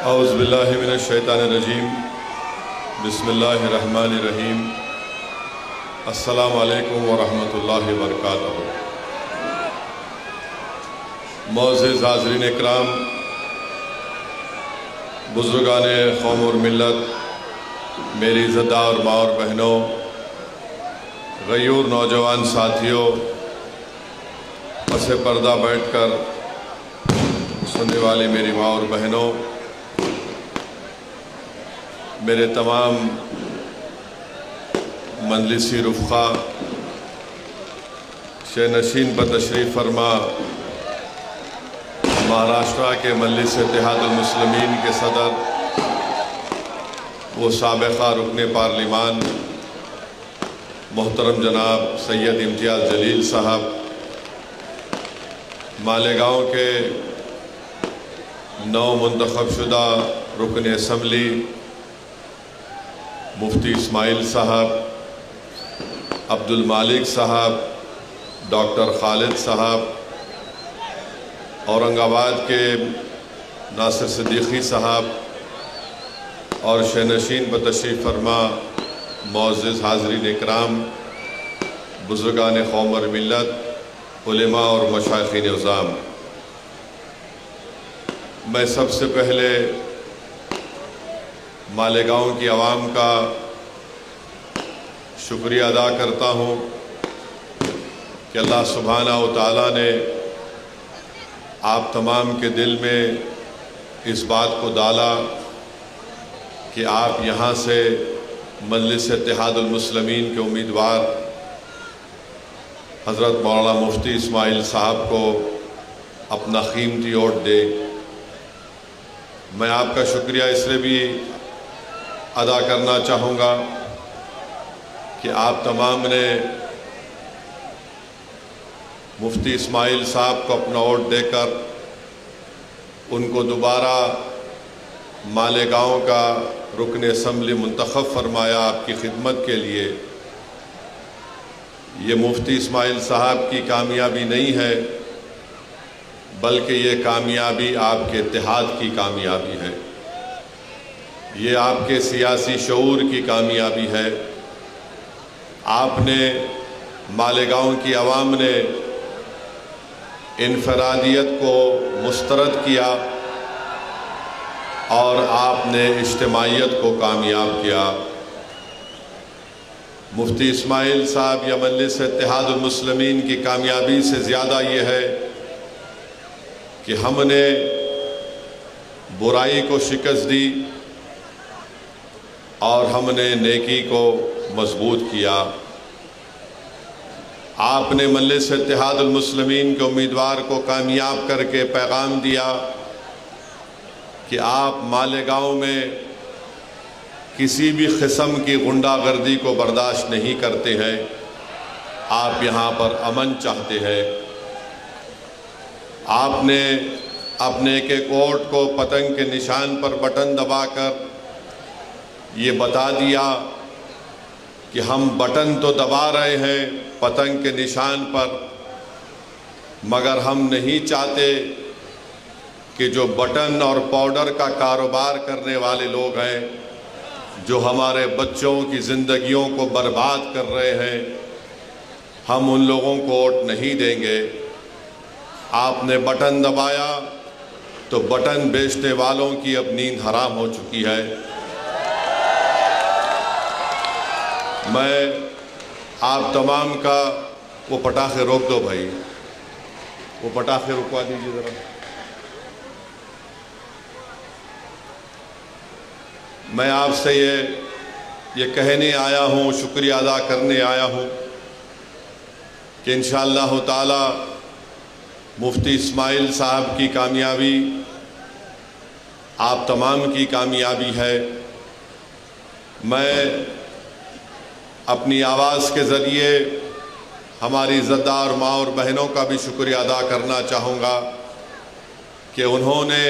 اعوذ باللہ من الشیطان الرجیم بسم اللہ الرحمن الرحیم السلام علیکم ورحمۃ اللہ وبرکاتہ۔ معزز حاضرین اکرام، بزرگان قوم اور ملت، میری عزتدار اور ماں اور بہنوں، غیور نوجوان ساتھیوں، پس پردہ بیٹھ کر سننے والی میری ماں اور بہنوں، میرے تمام مجلسی رفقا، شہ نشین پر تشریف فرما مہاراشٹرا کے مجلس اتحاد المسلمین کے صدر وہ سابقہ رکن پارلیمان محترم جناب سید امتیاز جلیل صاحب، مالیگاؤں کے نو منتخب شدہ رکن اسمبلی مفتی اسماعیل صاحب، عبد المالک صاحب، ڈاکٹر خالد صاحب، اورنگ آباد کے ناصر صدیقی صاحب اور شہ نشین پر تشریف فرما معزز حاضرین اکرام، بزرگان قوم اور ملت، علماء اور مشائخین عظام، میں سب سے پہلے مالیگاؤں کی عوام کا شکریہ ادا کرتا ہوں کہ اللہ سبحانہ و تعالیٰ نے آپ تمام کے دل میں اس بات کو ڈالا کہ آپ یہاں سے مجلس اتحاد المسلمین کے امیدوار حضرت مولانا مفتی اسماعیل صاحب کو اپنا قیمتی ووٹ دیں۔ میں آپ کا شکریہ اس لیے بھی ادا کرنا چاہوں گا کہ آپ تمام نے مفتی اسماعیل صاحب کو اپنا ووٹ دے کر ان کو دوبارہ مالیگاؤں کا رکن اسمبلی منتخب فرمایا آپ کی خدمت کے لیے۔ یہ مفتی اسماعیل صاحب کی کامیابی نہیں ہے، بلکہ یہ کامیابی آپ کے اتحاد کی کامیابی ہے، یہ آپ کے سیاسی شعور کی کامیابی ہے۔ آپ نے مالیگاؤں کی عوام نے انفرادیت کو مسترد کیا اور آپ نے اجتماعیت کو کامیاب کیا۔ مفتی اسماعیل صاحب یا مجلس اتحاد المسلمین کی کامیابی سے زیادہ یہ ہے کہ ہم نے برائی کو شکست دی اور ہم نے نیکی کو مضبوط کیا۔ آپ نے مجلس اتحاد المسلمین کے امیدوار کو کامیاب کر کے پیغام دیا کہ آپ مالیگاؤں میں کسی بھی قسم کی غنڈہ گردی کو برداشت نہیں کرتے ہیں، آپ یہاں پر امن چاہتے ہیں۔ آپ نے اپنے ایک ایک ووٹ کو پتنگ کے نشان پر بٹن دبا کر یہ بتا دیا کہ ہم بٹن تو دبا رہے ہیں پتنگ کے نشان پر، مگر ہم نہیں چاہتے کہ جو بٹن اور پاؤڈر کا کاروبار کرنے والے لوگ ہیں، جو ہمارے بچوں کی زندگیوں کو برباد کر رہے ہیں، ہم ان لوگوں کو ووٹ نہیں دیں گے۔ آپ نے بٹن دبایا تو بٹن بیچنے والوں کی اب نیند حرام ہو چکی ہے۔ میں آپ تمام کا وہ پٹاخے روک دو بھائی، وہ پٹاخے رکوا دیجیے ذرا۔ میں آپ سے یہ کہنے آیا ہوں، شکریہ ادا کرنے آیا ہوں کہ انشاءاللہ تعالی مفتی اسماعیل صاحب کی کامیابی آپ تمام کی کامیابی ہے۔ میں اپنی آواز کے ذریعے ہماری عزتدار ماں اور بہنوں کا بھی شکریہ ادا کرنا چاہوں گا کہ انہوں نے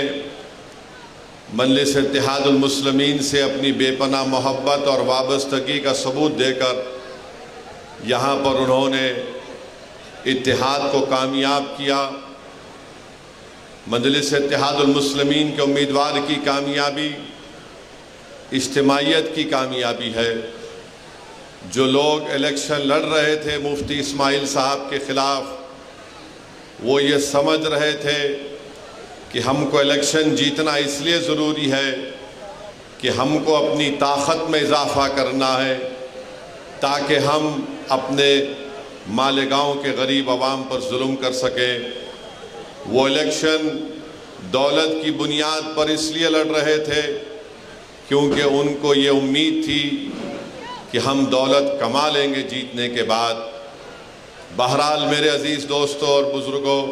مجلس اتحاد المسلمین سے اپنی بے پناہ محبت اور وابستگی کا ثبوت دے کر یہاں پر انہوں نے اتحاد کو کامیاب کیا۔ مجلس اتحاد المسلمین کے امیدوار کی کامیابی اجتماعیت کی کامیابی ہے۔ جو لوگ الیکشن لڑ رہے تھے مفتی اسماعیل صاحب کے خلاف، وہ یہ سمجھ رہے تھے کہ ہم کو الیکشن جیتنا اس لیے ضروری ہے کہ ہم کو اپنی طاقت میں اضافہ کرنا ہے تاکہ ہم اپنے مالیگاؤں کے غریب عوام پر ظلم کر سکیں۔ وہ الیکشن دولت کی بنیاد پر اس لیے لڑ رہے تھے کیونکہ ان کو یہ امید تھی کہ ہم دولت کما لیں گے جیتنے کے بعد۔ بہرحال میرے عزیز دوستوں اور بزرگوں،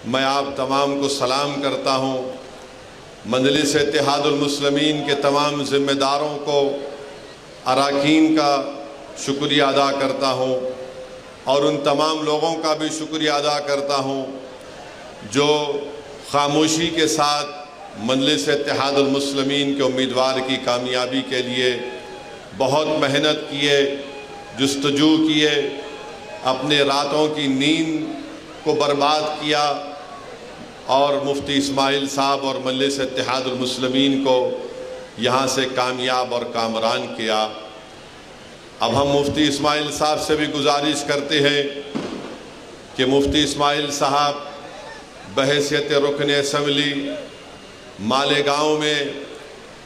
میں آپ تمام کو سلام کرتا ہوں۔ مجلس اتحاد المسلمین کے تمام ذمہ داروں کو، اراکین کا شکریہ ادا کرتا ہوں، اور ان تمام لوگوں کا بھی شکریہ ادا کرتا ہوں جو خاموشی کے ساتھ مجلس اتحاد المسلمین کے امیدوار کی کامیابی کے لیے بہت محنت کیے، جستجو کیے، اپنے راتوں کی نیند کو برباد کیا اور مفتی اسماعیل صاحب اور مجلس اتحاد المسلمین کو یہاں سے کامیاب اور کامران کیا۔ اب ہم مفتی اسماعیل صاحب سے بھی گزارش کرتے ہیں کہ مفتی اسماعیل صاحب بحیثیت رکن اسمبلی مالیگاؤں میں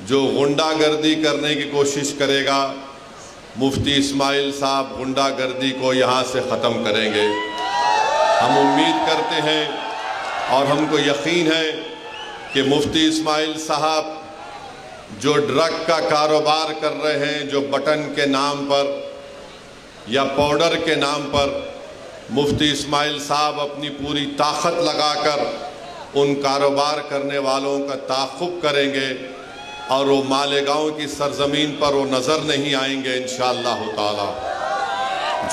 جو غنڈہ گردی کرنے کی کوشش کرے گا، مفتی اسماعیل صاحب غنڈہ گردی کو یہاں سے ختم کریں گے۔ ہم امید کرتے ہیں اور ہم کو یقین ہے کہ مفتی اسماعیل صاحب جو ڈرگ کا کاروبار کر رہے ہیں، جو بٹن کے نام پر یا پاؤڈر کے نام پر، مفتی اسماعیل صاحب اپنی پوری طاقت لگا کر ان کاروبار کرنے والوں کا تعاقب کریں گے اور وہ مالیگاؤں کی سرزمین پر وہ نظر نہیں آئیں گے انشاءاللہ تعالی۔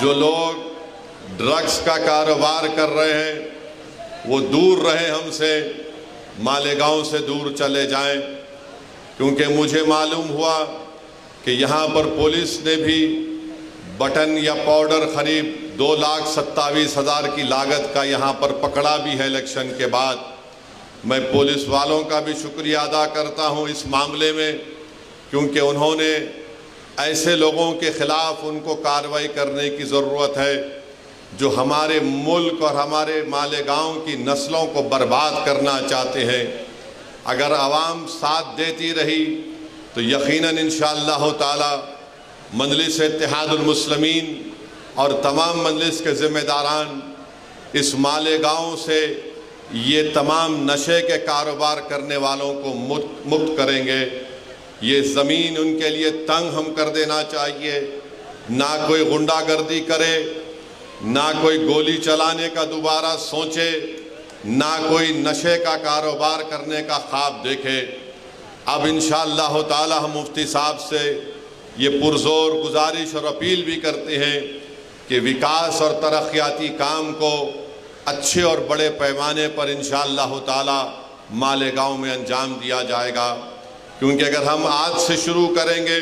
جو لوگ ڈرگز کا کاروبار کر رہے ہیں وہ دور رہیں ہم سے، مالیگاؤں سے دور چلے جائیں، کیونکہ مجھے معلوم ہوا کہ یہاں پر پولیس نے بھی بٹن یا پاؤڈر قریب 2,27,000 کی لاگت کا یہاں پر پکڑا بھی ہے الیکشن کے بعد۔ میں پولیس والوں کا بھی شکریہ ادا کرتا ہوں اس معاملے میں، کیونکہ انہوں نے ایسے لوگوں کے خلاف ان کو کارروائی کرنے کی ضرورت ہے جو ہمارے ملک اور ہمارے مالیگاؤں کی نسلوں کو برباد کرنا چاہتے ہیں۔ اگر عوام ساتھ دیتی رہی تو یقیناً انشاءاللہ تعالی مجلس اتحاد المسلمین اور تمام مجلس کے ذمہ داران اس مالیگاؤں سے یہ تمام نشے کے کاروبار کرنے والوں کو مکت کریں گے۔ یہ زمین ان کے لیے تنگ ہم کر دینا چاہیے، نہ کوئی غنڈہ گردی کرے، نہ کوئی گولی چلانے کا دوبارہ سوچے، نہ کوئی نشے کا کاروبار کرنے کا خواب دیکھے۔ اب انشاءاللہ تعالی ہم مفتی صاحب سے یہ پرزور گزارش اور اپیل بھی کرتے ہیں کہ وکاس اور ترقیاتی کام کو اچھے اور بڑے پیمانے پر انشاءاللہ تعالی مالیگاؤں میں انجام دیا جائے گا، کیونکہ اگر ہم آج سے شروع کریں گے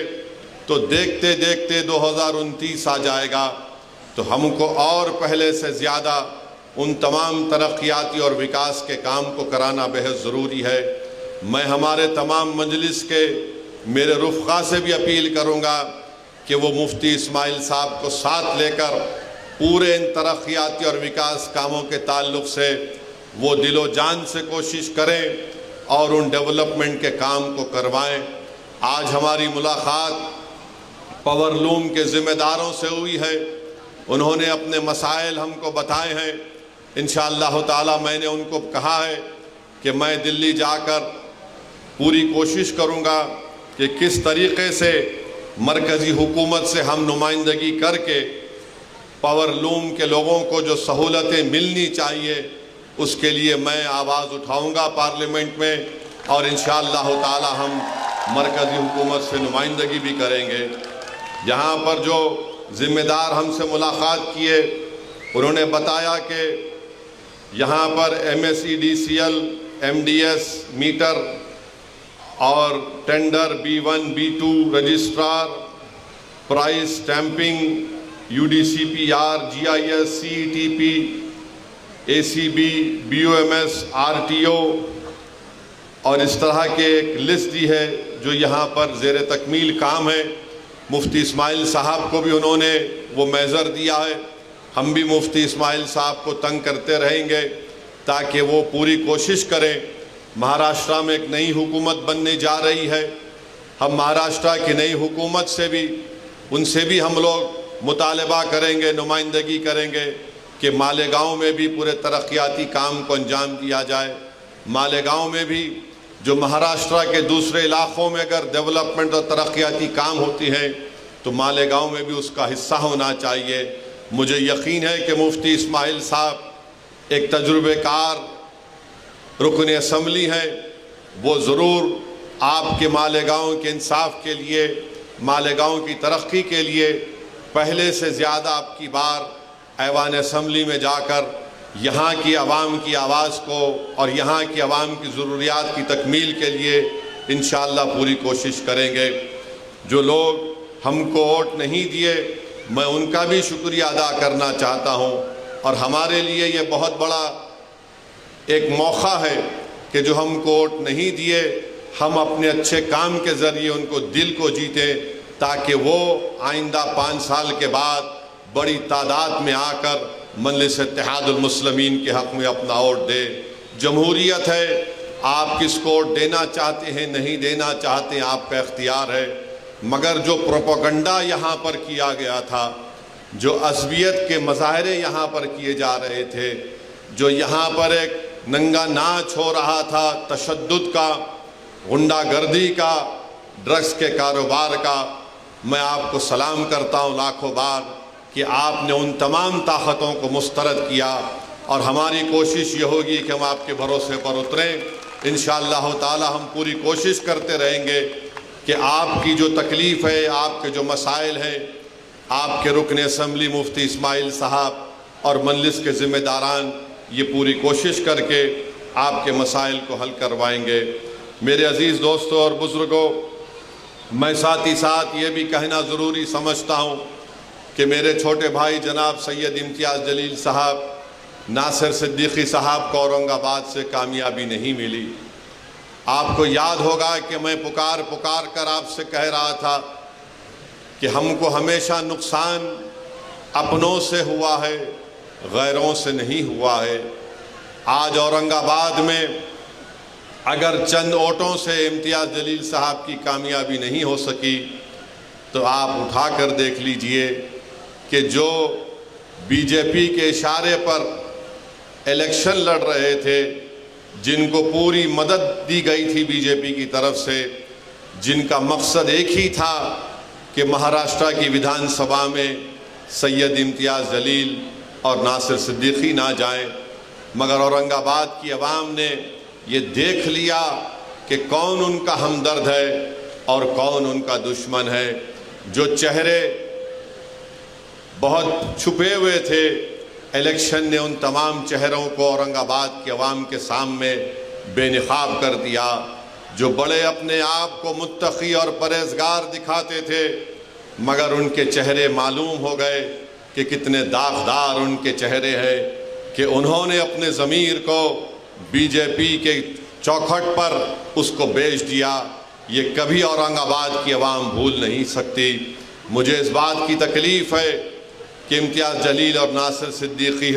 تو دیکھتے دیکھتے 2029 آ جائے گا، تو ہم کو اور پہلے سے زیادہ ان تمام ترقیاتی اور وکاس کے کام کو کرانا بہت ضروری ہے۔ میں ہمارے تمام مجلس کے میرے رفقا سے بھی اپیل کروں گا کہ وہ مفتی اسماعیل صاحب کو ساتھ لے کر پورے ان ترقیاتی اور وکاس کاموں کے تعلق سے وہ دل و جان سے کوشش کریں اور ان ڈیولپمنٹ کے کام کو کروائیں۔ آج ہماری ملاقات پاور لوم کے ذمہ داروں سے ہوئی ہے، انہوں نے اپنے مسائل ہم کو بتائے ہیں۔ انشاءاللہ تعالی میں نے ان کو کہا ہے کہ میں دلی جا کر پوری کوشش کروں گا کہ کس طریقے سے مرکزی حکومت سے ہم نمائندگی کر کے پاور لوم کے لوگوں کو جو سہولتیں ملنی چاہیے اس کے لیے میں آواز اٹھاؤں گا پارلیمنٹ میں، اور انشاءاللہ تعالی ہم مرکزی حکومت سے نمائندگی بھی کریں گے۔ یہاں پر جو ذمہ دار ہم سے ملاقات کیے انہوں نے بتایا کہ یہاں پر MSEDCL MDS میٹر اور tender B1 B2 registrar, prize stamping, UDCPR GIS CETP، ACB, BOMS, RTO اور اس طرح کے ایک لسٹ دی ہے جو یہاں پر زیر تکمیل کام ہے۔ مفتی اسماعیل صاحب کو بھی انہوں نے وہ میزر دیا ہے۔ ہم بھی مفتی اسماعیل صاحب کو تنگ کرتے رہیں گے تاکہ وہ پوری کوشش کریں۔ مہاراشٹرا میں ایک نئی حکومت بننے جا رہی ہے۔ ہم مہاراشٹرا کی نئی حکومت سے بھی ان سے بھی ہم لوگ مطالبہ کریں گے، نمائندگی کریں گے کہ مالیگاؤں میں بھی پورے ترقیاتی کام کو انجام دیا جائے۔ مالیگاؤں میں بھی جو مہاراشٹرا کے دوسرے علاقوں میں اگر ڈیولپمنٹ اور ترقیاتی کام ہوتی ہیں تو مالیگاؤں میں بھی اس کا حصہ ہونا چاہیے۔ مجھے یقین ہے کہ مفتی اسماعیل صاحب ایک تجربے کار رکن اسمبلی ہیں، وہ ضرور آپ کے مالیگاؤں کے انصاف کے لیے، مالیگاؤں کی ترقی کے لیے پہلے سے زیادہ آپ کی بار ایوان اسمبلی میں جا کر یہاں کی عوام کی آواز کو اور یہاں کی عوام کی ضروریات کی تکمیل کے لیے انشاءاللہ پوری کوشش کریں گے۔ جو لوگ ہم کو ووٹ نہیں دیے، میں ان کا بھی شکریہ ادا کرنا چاہتا ہوں، اور ہمارے لیے یہ بہت بڑا ایک موقع ہے کہ جو ہم کو ووٹ نہیں دیے، ہم اپنے اچھے کام کے ذریعے ان کو دل کو جیتے تاکہ وہ آئندہ 5 سال کے بعد بڑی تعداد میں آ کر مجلس اتحاد المسلمین کے حق میں اپنا ووٹ دے۔ جمہوریت ہے، آپ کس کو ووٹ دینا چاہتے ہیں، نہیں دینا چاہتے ہیں، آپ کا اختیار ہے، مگر جو پروپیگنڈا یہاں پر کیا گیا تھا، جو عصبیت کے مظاہرے یہاں پر کیے جا رہے تھے، جو یہاں پر ایک ننگا ناچ ہو رہا تھا تشدد کا، غنڈہ گردی کا، ڈرگس کے کاروبار کا، میں آپ کو سلام کرتا ہوں لاکھوں بار کہ آپ نے ان تمام طاقتوں کو مسترد کیا، اور ہماری کوشش یہ ہوگی کہ ہم آپ کے بھروسے پر اتریں۔ انشاءاللہ تعالی ہم پوری کوشش کرتے رہیں گے کہ آپ کی جو تکلیف ہے، آپ کے جو مسائل ہیں، آپ کے رکن اسمبلی مفتی اسماعیل صاحب اور مجلس کے ذمہ داران یہ پوری کوشش کر کے آپ کے مسائل کو حل کروائیں گے۔ میرے عزیز دوستوں اور بزرگوں، میں ساتھ ہی ساتھ یہ بھی کہنا ضروری سمجھتا ہوں کہ میرے چھوٹے بھائی جناب سید امتیاز جلیل صاحب، ناصر صدیقی صاحب کو اورنگ آباد سے کامیابی نہیں ملی۔ آپ کو یاد ہوگا کہ میں پکار کر آپ سے کہہ رہا تھا کہ ہم کو ہمیشہ نقصان اپنوں سے ہوا ہے، غیروں سے نہیں ہوا ہے۔ آج اورنگ آباد میں اگر چند ووٹوں سے امتیاز جلیل صاحب کی کامیابی نہیں ہو سکی تو آپ اٹھا کر دیکھ لیجئے کہ جو بی جے پی کے اشارے پر الیکشن لڑ رہے تھے، جن کو پوری مدد دی گئی تھی بی جے پی کی طرف سے، جن کا مقصد ایک ہی تھا کہ مہاراشٹرا کی ودھان سبھا میں سید امتیاز جلیل اور ناصر صدیقی نہ جائیں، مگر اورنگ آباد کی عوام نے یہ دیکھ لیا کہ کون ان کا ہمدرد ہے اور کون ان کا دشمن ہے۔ جو چہرے بہت چھپے ہوئے تھے، الیکشن نے ان تمام چہروں کو اورنگ آباد کے عوام کے سامنے بے نقاب کر دیا۔ جو بڑے اپنے آپ کو متقی اور پرہیزگار دکھاتے تھے، مگر ان کے چہرے معلوم ہو گئے کہ کتنے داغدار ان کے چہرے ہیں، کہ انہوں نے اپنے ضمیر کو بی جے پی کے چوکھٹ پر اس کو بیچ دیا۔ یہ کبھی اورنگ آباد کی عوام بھول نہیں سکتی۔ مجھے اس بات کی تکلیف ہے کہ امتیاز جلیل اور ناصر صدیقی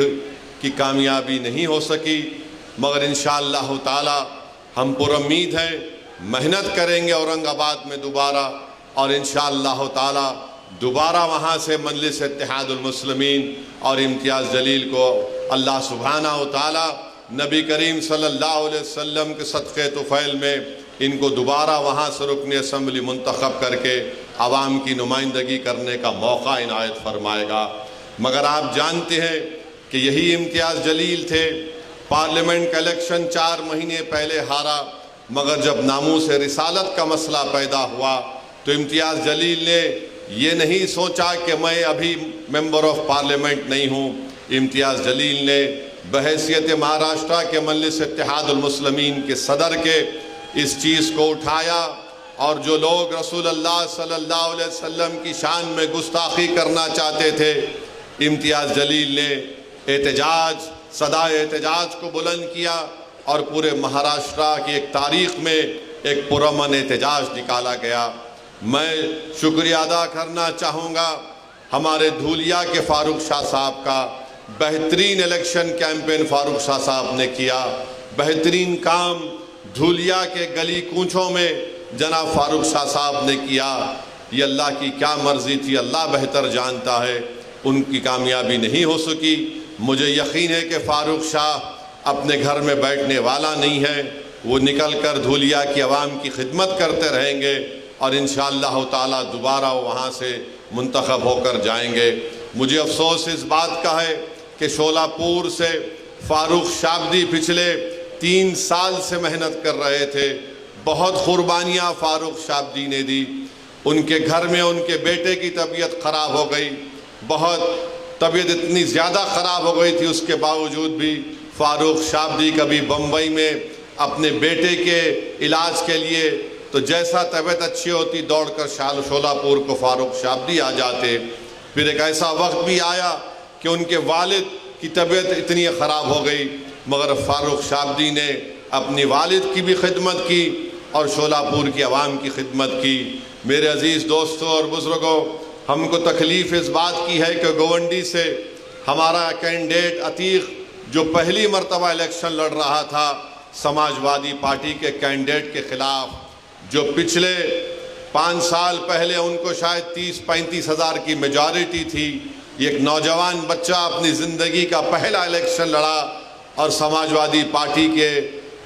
کی کامیابی نہیں ہو سکی، مگر انشاءاللہ تعالی ہم پر امید ہیں، محنت کریں گے اورنگ آباد میں دوبارہ، اور انشاءاللہ تعالی دوبارہ وہاں سے مجلس اتحاد المسلمین اور امتیاز جلیل کو اللہ سبحانہ و تعالی نبی کریم صلی اللہ علیہ وسلم کے صدقے طفیل میں ان کو دوبارہ وہاں سے رکن اسمبلی منتخب کر کے عوام کی نمائندگی کرنے کا موقع عنایت فرمائے گا۔ مگر آپ جانتے ہیں کہ یہی امتیاز جلیل تھے، پارلیمنٹ کا الیکشن 4 مہینے پہلے ہارا، مگر جب ناموس رسالت کا مسئلہ پیدا ہوا تو امتیاز جلیل نے یہ نہیں سوچا کہ میں ابھی ممبر آف پارلیمنٹ نہیں ہوں۔ امتیاز جلیل نے بحیثیت مہاراشٹرا کے مجلس اتحاد المسلمین کے صدر کے اس چیز کو اٹھایا، اور جو لوگ رسول اللہ صلی اللہ علیہ وسلم کی شان میں گستاخی کرنا چاہتے تھے، امتیاز جلیل نے احتجاج صدائے احتجاج کو بلند کیا اور پورے مہاراشٹرا کی ایک تاریخ میں ایک پرامن احتجاج نکالا گیا۔ میں شکریہ ادا کرنا چاہوں گا ہمارے دھولیا کے فاروق شاہ صاحب کا۔ بہترین الیکشن کیمپین فاروق شاہ صاحب نے کیا، بہترین کام دھولیا کے گلی کوچوں میں جناب فاروق شاہ صاحب نے کیا۔ یہ اللہ کی کیا مرضی تھی، اللہ بہتر جانتا ہے، ان کی کامیابی نہیں ہو سکی۔ مجھے یقین ہے کہ فاروق شاہ اپنے گھر میں بیٹھنے والا نہیں ہے، وہ نکل کر دھولیا کی عوام کی خدمت کرتے رہیں گے اور انشاءاللہ تعالی دوبارہ وہاں سے منتخب ہو کر جائیں گے۔ مجھے افسوس اس بات کا ہے کہ شولہ پور سے فاروق شابدی پچھلے 3 سال سے محنت کر رہے تھے، بہت قربانیاں فاروق شابدی نے دی۔ ان کے گھر میں ان کے بیٹے کی طبیعت خراب ہو گئی، بہت طبیعت اتنی زیادہ خراب ہو گئی تھی، اس کے باوجود بھی فاروق شابدی کبھی بمبئی میں اپنے بیٹے کے علاج کے لیے تو جیسا طبیعت اچھی ہوتی دوڑ کر شولہ پور کو فاروق شابدی آ جاتے۔ پھر ایک ایسا وقت بھی آیا کہ ان کے والد کی طبیعت اتنی خراب ہو گئی، مگر فاروق شابدی نے اپنی والد کی بھی خدمت کی اور شولہ پور کی عوام کی خدمت کی۔ میرے عزیز دوستوں اور بزرگوں، ہم کو تکلیف اس بات کی ہے کہ گونڈی سے ہمارا کینڈیڈیٹ عتیق جو پہلی مرتبہ الیکشن لڑ رہا تھا سماج وادی پارٹی کے کینڈیڈیٹ کے خلاف، جو پچھلے 5 سال پہلے ان کو شاید 30-35 ہزار کی میجارٹی تھی، ایک نوجوان بچہ اپنی زندگی کا پہلا الیکشن لڑا اور سماج وادی پارٹی کے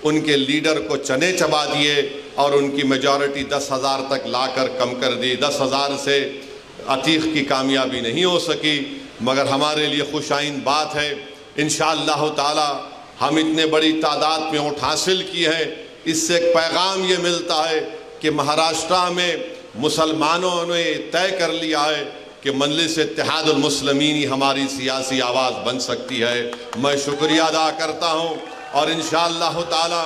ان کے لیڈر کو چنے چبا دیے اور ان کی میجارٹی 10,000 تک لا کر کم کر دی۔ 10,000 سے عتیق کی کامیابی نہیں ہو سکی، مگر ہمارے لیے خوش آئند بات ہے انشاءاللہ تعالی ہم اتنے بڑی تعداد میں ووٹ حاصل کی ہے۔ اس سے ایک پیغام یہ ملتا ہے کہ مہاراشٹرا میں مسلمانوں نے طے کر لیا ہے کہ مجلس اتحاد المسلمین ہی ہماری سیاسی آواز بن سکتی ہے۔ میں شکریہ ادا کرتا ہوں اور انشاءاللہ تعالی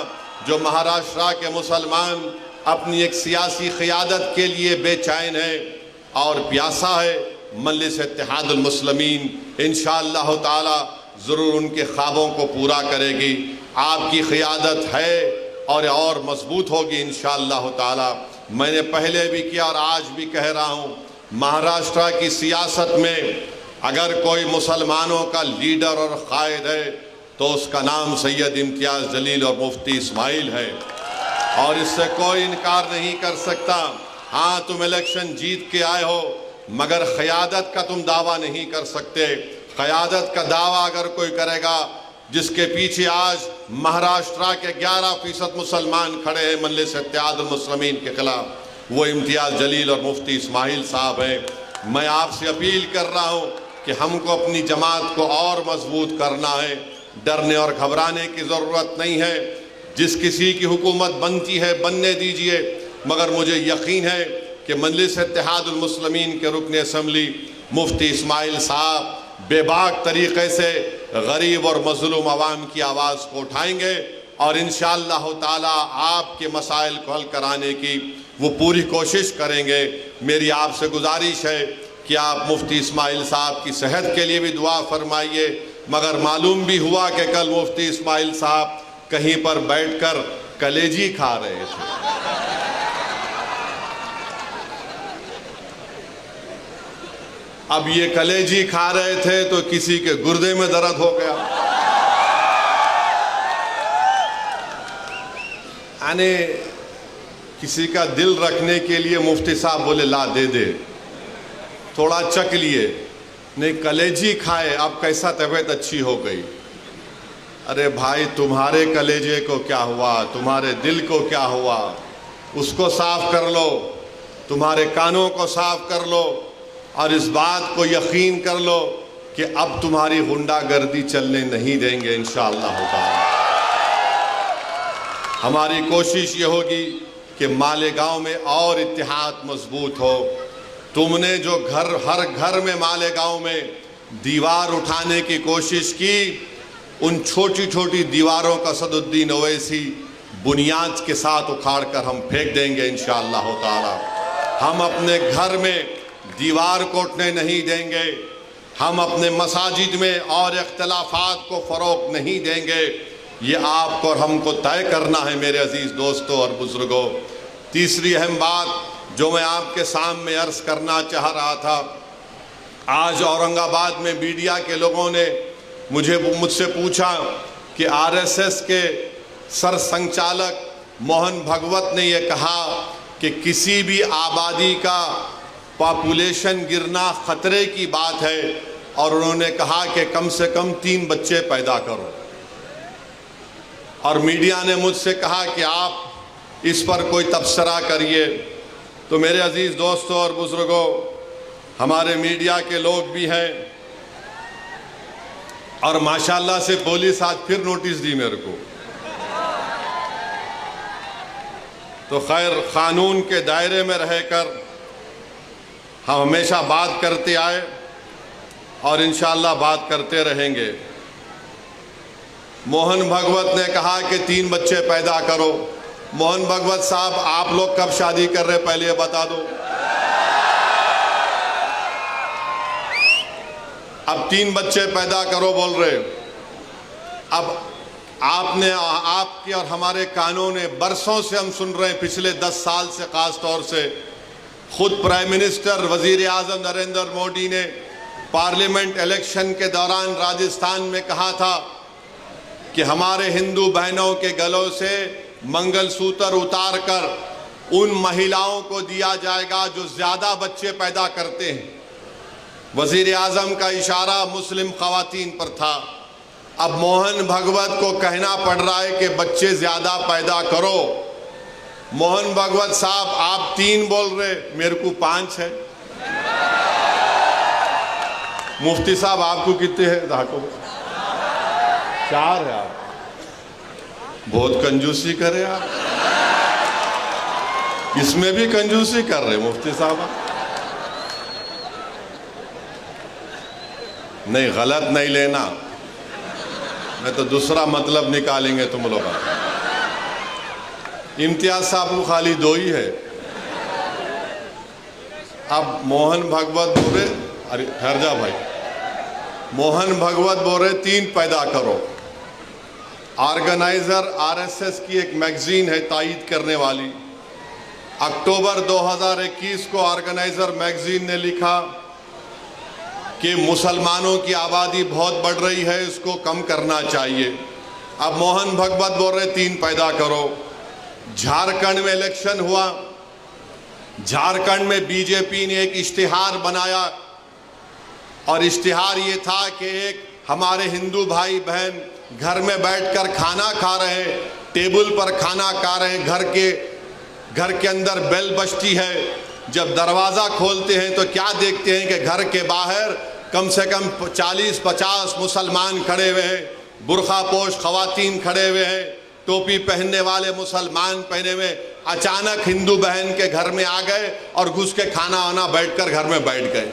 جو مہاراشٹرا کے مسلمان اپنی ایک سیاسی قیادت کے لیے بے چین ہے اور پیاسا ہے، مجلس اتحاد المسلمین انشاءاللہ تعالی ضرور ان کے خوابوں کو پورا کرے گی۔ آپ کی قیادت ہے اور مضبوط ہوگی انشاءاللہ تعالی۔ میں نے پہلے بھی کیا اور آج بھی کہہ رہا ہوں، مہاراشٹرا کی سیاست میں اگر کوئی مسلمانوں کا لیڈر اور قائد ہے تو اس کا نام سید امتیاز جلیل اور مفتی اسماعیل ہے، اور اس سے کوئی انکار نہیں کر سکتا۔ ہاں تم الیکشن جیت کے آئے ہو مگر قیادت کا تم دعویٰ نہیں کر سکتے۔ قیادت کا دعویٰ اگر کوئی کرے گا جس کے پیچھے آج مہاراشٹرا کے 11% مسلمان کھڑے ہیں مجلس اتحاد المسلمین کے خلاف، وہ امتیاز جلیل اور مفتی اسماعیل صاحب ہیں۔ میں آپ سے اپیل کر رہا ہوں کہ ہم کو اپنی جماعت کو اور مضبوط کرنا ہے، ڈرنے اور گھبرانے کی ضرورت نہیں ہے۔ جس کسی کی حکومت بنتی ہے بننے دیجئے، مگر مجھے یقین ہے کہ مجلس اتحاد المسلمین کے رکن اسمبلی مفتی اسماعیل صاحب بے باک طریقے سے غریب اور مظلوم عوام کی آواز کو اٹھائیں گے اور انشاءاللہ تعالی آپ کے مسائل کو حل کرانے کی وہ پوری کوشش کریں گے۔ میری آپ سے گزارش ہے کہ آپ مفتی اسماعیل صاحب کی صحت کے لیے بھی دعا فرمائیے، مگر معلوم بھی ہوا کہ کل مفتی اسماعیل صاحب کہیں پر بیٹھ کر کلیجی کھا رہے تھے۔ اب یہ کلیجی کھا رہے تھے تو کسی کے گردے میں درد ہو گیا۔ یعنی کسی کا دل رکھنے کے لیے مفتی صاحب بولے لا دے دے، تھوڑا چک لیے، نہیں کلیجی کھائے، اب کیسا طبیعت اچھی ہو گئی۔ ارے بھائی تمہارے کلیجے کو کیا ہوا، تمہارے دل کو کیا ہوا، اس کو صاف کر لو، تمہارے کانوں کو صاف کر لو اور اس بات کو یقین کر لو کہ اب تمہاری غنڈہ گردی چلنے نہیں دیں گے انشاءاللہ تعالی۔ ہماری کوشش یہ ہوگی کہ مالیگاؤں میں اور اتحاد مضبوط ہو۔ تم نے جو ہر گھر میں مالیگاؤں میں دیوار اٹھانے کی کوشش کی، ان چھوٹی چھوٹی دیواروں کا اسد الدین اویسی بنیاد کے ساتھ اکھاڑ کر ہم پھینک دیں گے انشاءاللہ تعالی۔ ہم اپنے گھر میں دیوار کوٹنے نہیں دیں گے، ہم اپنے مساجد میں اور اختلافات کو فروغ نہیں دیں گے، یہ آپ کو اور ہم کو طے کرنا ہے میرے عزیز دوستوں اور بزرگوں۔ تیسری اہم بات جو میں آپ کے سامنے عرض کرنا چاہ رہا تھا، آج اورنگ آباد میں میڈیا کے لوگوں نے مجھ سے پوچھا کہ RSS کے سر سنچالک موہن بھگوت نے یہ کہا کہ کسی بھی آبادی کا پاپولیشن گرنا خطرے کی بات ہے، اور انہوں نے کہا کہ کم سے کم 3 بچے پیدا کرو، اور میڈیا نے مجھ سے کہا کہ آپ اس پر کوئی تبصرہ کریے۔ تو میرے عزیز دوستوں اور بزرگوں، ہمارے میڈیا کے لوگ بھی ہیں، اور ماشاءاللہ سے پولیس آج پھر نوٹس دی میرے کو، تو خیر قانون کے دائرے میں رہ کر ہم ہمیشہ بات کرتے آئے اور انشاءاللہ بات کرتے رہیں گے۔ موہن بھگوت نے کہا کہ 3 بچے پیدا کرو۔ موہن بھگوت صاحب، آپ لوگ کب شادی کر رہے پہلے یہ بتا دو۔ اب 3 بچے پیدا کرو بول رہے، اب آپ کے اور ہمارے کانوں نے برسوں سے ہم سن رہے ہیں، پچھلے 10 سال سے خاص طور سے خود پرائم منسٹر وزیر اعظم نریندر مودی نے پارلیمنٹ الیکشن کے دوران راجستھان میں کہا تھا کہ ہمارے ہندو بہنوں کے گلوں سے منگل سوتر اتار کر ان مہیلاؤں کو دیا جائے گا جو زیادہ بچے پیدا کرتے ہیں۔ وزیر اعظم کا اشارہ مسلم خواتین پر تھا۔ اب موہن بھگوت کو کہنا پڑ رہا ہے کہ بچے زیادہ پیدا کرو۔ موہن بھگوت صاحب، آپ 3 بول رہے، میرے کو 5 ہے۔ مفتی صاحب آپ کو کتنے ہیں؟ 4 ہے۔ آپ بہت کنجوسی کرے، آپ اس میں بھی کنجوسی کر رہے مفتی صاحب۔ نہیں، غلط نہیں لینا، میں تو دوسرا مطلب نکالیں گے تم لوگ۔ امتیاز صاحب کو خالی 2 ہی ہے۔ اب موہن بھگوت بول رہے، ارے ٹھہر جا بھائی، موہن بھگوت بول رہے 3 پیدا کرو۔ آرگنائزر RSS کی ایک میگزین ہے تائید کرنے والی، اکتوبر 2021 کو آرگنائزر میگزین نے لکھا کہ مسلمانوں کی آبادی بہت بڑھ رہی ہے، اس کو کم کرنا چاہیے۔ اب موہن بھگوت بول رہے 3 پیدا کرو۔ جھارکھنڈ میں الیکشن ہوا، جھارکھنڈ میں بی جے پی نے ایک اشتہار بنایا، اور اشتہار یہ تھا کہ ایک ہمارے ہندو بھائی بہن گھر میں بیٹھ کر کھانا کھا رہے ہیں، ٹیبل پر کھانا کھا رہے ہیں، گھر کے اندر بیل بجتی ہے، جب دروازہ کھولتے ہیں تو کیا دیکھتے ہیں کہ گھر کے باہر کم سے کم 40-50 مسلمان کھڑے ہوئے ہیں، برقع پوش خواتین کھڑے ہوئے ہیں، ٹوپی پہننے والے مسلمان پہنے ہوئے۔ اچانک ہندو بہن کے گھر میں آ گئے اور گھس کے کھانا آنا بیٹھ کر گھر میں بیٹھ گئے۔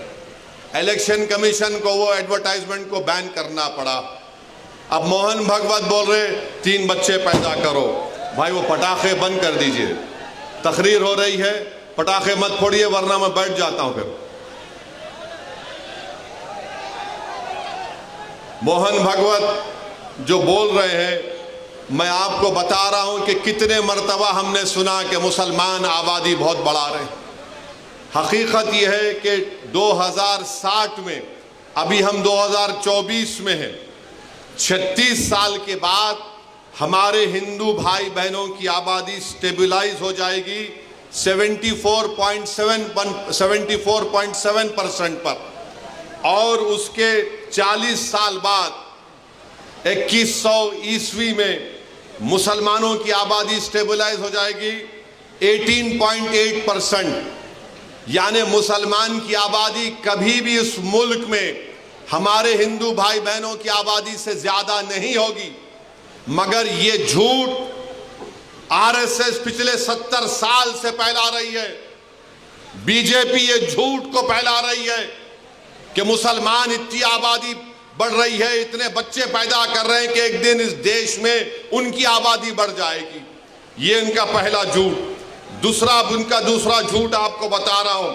الیکشن کمیشن کو وہ ایڈورٹائزمنٹ کو بین کرنا پڑا۔ اب موہن بھگوت بول رہے 3 بچے پیدا کرو۔ بھائی وہ پٹاخے بند کر دیجئے، تقریر ہو رہی ہے، پٹاخے مت پھوڑیے ورنہ میں بیٹھ جاتا ہوں پھر۔ موہن بھگوت جو بول رہے ہیں، میں آپ کو بتا رہا ہوں کہ کتنے مرتبہ ہم نے سنا کہ مسلمان آبادی بہت بڑھا رہے ہیں۔ حقیقت یہ ہے کہ 2060 میں، ابھی ہم 2024 میں ہیں، 36 سال کے بعد ہمارے ہندو بھائی بہنوں کی آبادی سٹیبلائز ہو جائے گی 74.7% پر، اور اس کے 40 سال بعد 2100 عیسوی میں مسلمانوں کی آبادی سٹیبلائز ہو جائے گی 18.8%۔ یعنی مسلمان کی آبادی کبھی بھی اس ملک میں ہمارے ہندو بھائی بہنوں کی آبادی سے زیادہ نہیں ہوگی، مگر یہ جھوٹ RSS پچھلے 70 سال سے پھیلا رہی ہے۔ بی جے پی یہ جھوٹ کو پھیلا رہی ہے کہ مسلمان اتنی آبادی بڑھ رہی ہے، اتنے بچے پیدا کر رہے ہیں کہ ایک دن اس دیش میں ان کی آبادی بڑھ جائے گی۔ یہ ان کا پہلا جھوٹ۔ ان کا دوسرا جھوٹ آپ کو بتا رہا ہوں،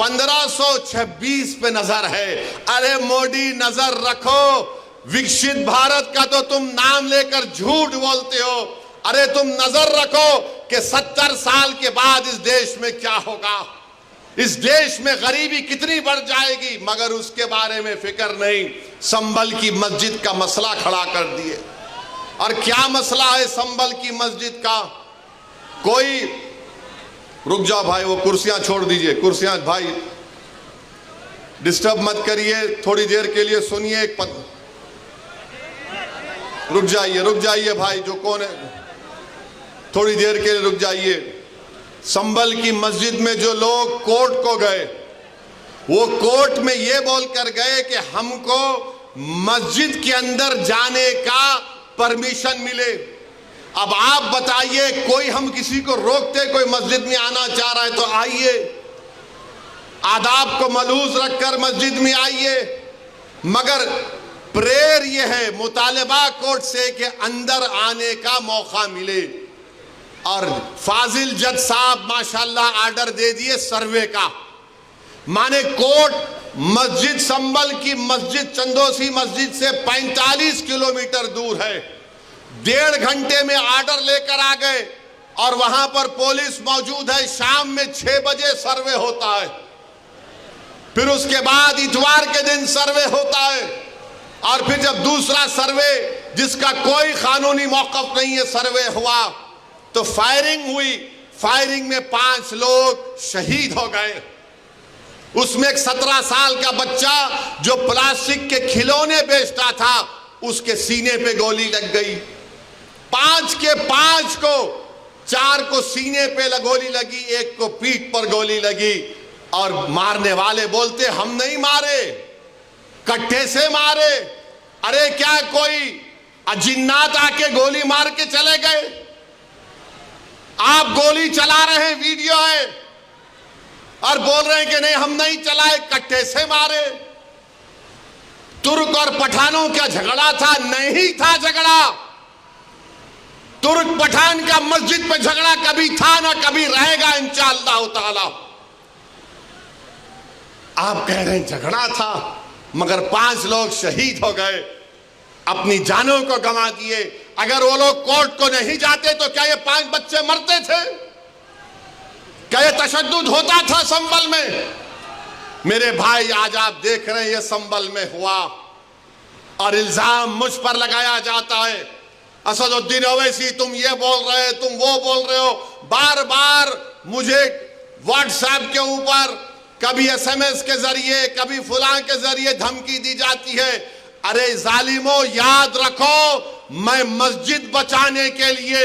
1526 پہ نظر ہے۔ ارے موڈی نظر رکھو، وکشت بھارت کا تو تم نام لے کر جھوٹ بولتے ہو۔ ارے تم نظر رکھو کہ 70 سال کے بعد اس دیش میں کیا ہوگا، اس دیش میں غریبی کتنی بڑھ جائے گی، مگر اس کے بارے میں فکر نہیں۔ سنبل کی مسجد کا مسئلہ کھڑا کر دیے۔ اور کیا مسئلہ ہے سنبل کی مسجد کا؟ کوئی رک جاؤ بھائی، وہ کرسیاں چھوڑ دیجئے، کرسیاں بھائی ڈسٹرب مت کریے، تھوڑی دیر کے لیے سنیے۔ رک جائیے بھائی، جو کون ہے تھوڑی دیر کے لیے رک جائیے۔ سنبل کی مسجد میں جو لوگ کورٹ کو گئے، وہ کورٹ میں یہ بول کر گئے کہ ہم کو مسجد کے اندر جانے کا پرمیشن ملے۔ اب آپ بتائیے، کوئی ہم کسی کو روکتے، کوئی مسجد میں آنا چاہ رہا ہے تو آئیے، آداب کو ملحوظ رکھ کر مسجد میں آئیے، مگر پریئر یہ ہے، مطالبہ کورٹ سے کہ اندر آنے کا موقع ملے۔ اور فاضل جج صاحب ماشاءاللہ آرڈر دے دیے سروے کا، مانے کورٹ مسجد سنبل کی مسجد چندوسی مسجد سے 45 کلومیٹر دور ہے۔ 1.5 گھنٹے میں آرڈر لے کر آ گئے، اور وہاں پر پولیس موجود ہے۔ شام میں 6 بجے سروے ہوتا ہے، پھر اس کے بعد اتوار کے دن سروے ہوتا ہے، اور پھر جب دوسرا سروے جس کا کوئی قانونی موقف نہیں ہے سروے ہوا تو فائرنگ ہوئی۔ فائرنگ میں 5 لوگ شہید ہو گئے۔ اس میں ایک 17 سال کا بچہ جو پلاسٹک کے کھلونے بیچتا تھا، اس کے سینے پہ گولی لگ گئی۔ 5 کے 5 کو، 4 کو سینے پہ گولی لگی، 1 کو پیٹھ پر گولی لگی، اور مارنے والے بولتے ہم نہیں مارے، کٹھے سے مارے۔ ارے کیا کوئی جنات آ کے گولی مار کے چلے گئے؟ آپ گولی چلا رہے ہیں، ویڈیو ہے، اور بول رہے ہیں کہ نہیں ہم نہیں چلائے، کٹھے سے مارے۔ ترک اور پٹھانوں کا جھگڑا تھا؟ نہیں تھا جھگڑا۔ ترک پٹھان کا مسجد پہ جھگڑا کبھی تھا نہ کبھی رہے گا انشاءاللہ تعالی۔ آپ کہہ رہے ہیں جھگڑا تھا، مگر 5 لوگ شہید ہو گئے، اپنی جانوں کو گنوا دیے۔ اگر وہ لوگ کورٹ کو نہیں جاتے تو کیا یہ 5 بچے مرتے تھے؟ کیا یہ تشدد ہوتا تھا سنبل میں؟ میرے بھائی آج آپ دیکھ رہے ہیں یہ سنبل میں ہوا، اور الزام مجھ پر لگایا جاتا ہے۔ اسد الدین اویسی تم یہ بول رہے ہو، تم وہ بول رہے ہو۔ بار بار مجھے واٹس ایپ کے اوپر کبھی SMS کے ذریعے، کبھی فلاں کے ذریعے دھمکی دی جاتی ہے۔ ارے ظالموں، یاد رکھو، میں مسجد بچانے کے لیے،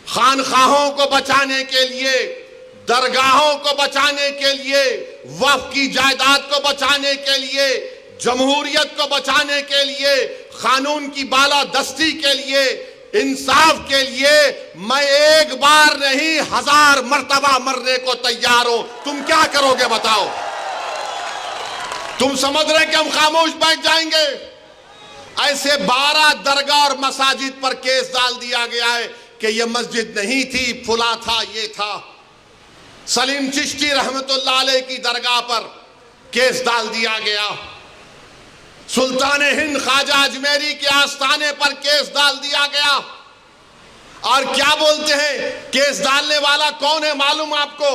خانقاہوں کو بچانے کے لیے، درگاہوں کو بچانے کے لیے، وقف کی جائیداد کو بچانے کے لیے، جمہوریت کو بچانے کے لیے، قانون کی بالادستی کے لیے، انصاف کے لیے میں 1 بار نہیں 1000 مرتبہ مرنے کو تیار ہوں۔ تم کیا کرو گے بتاؤ؟ تم سمجھ رہے کہ ہم خاموش بیٹھ جائیں گے؟ ایسے 12 درگاہ اور مساجد پر کیس ڈال دیا گیا ہے کہ یہ مسجد نہیں تھی، پھلا تھا، یہ تھا۔ سلیم چشتی رحمت اللہ علیہ کی درگاہ پر کیس ڈال دیا گیا۔ سلطان ہند خواجہ اجمیری کے آستانے پر کیس ڈال دیا گیا۔ اور کیا بولتے ہیں، کیس ڈالنے والا کون ہے معلوم آپ کو؟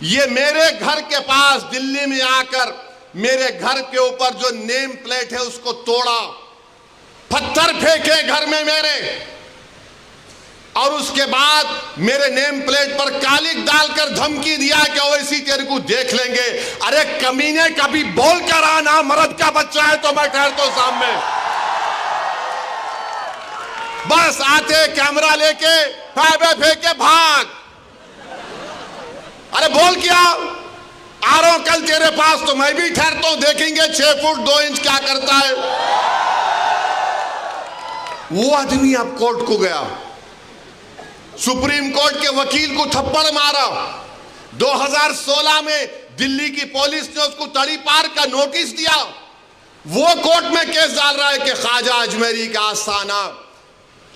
یہ میرے گھر کے پاس دلی میں آ کر میرے گھر کے اوپر جو نیم پلیٹ ہے اس کو توڑا، پتھر پھینکے گھر میں میرے، اور اس کے بعد میرے نیم پلیٹ پر کالک ڈال کر دھمکی دیا کہ اویسی تیرے کو دیکھ لیں گے۔ ارے کمینے، کبھی بول کر آنا، مرد کا بچہ ہے تو میں ٹھہرتا ہوں سامنے۔ بس آتے کیمرہ لے کے پھیبے پھینکے بھاگ۔ ارے بول کیا؟ آ رہا ہوں کل تیرے پاس تو میں بھی ٹھہرتا ہوں، دیکھیں گے 6 فٹ 2 انچ کیا کرتا ہے۔ وہ آدمی اب کورٹ کو گیا، سپریم کورٹ کے وکیل کو تھپڑ مارا۔ 2016 میں دلی کی پولیس نے اس کو تڑی پار کا نوٹس دیا۔ وہ کورٹ میں کیس ڈال رہا ہے کہ خواجہ اجمیری کا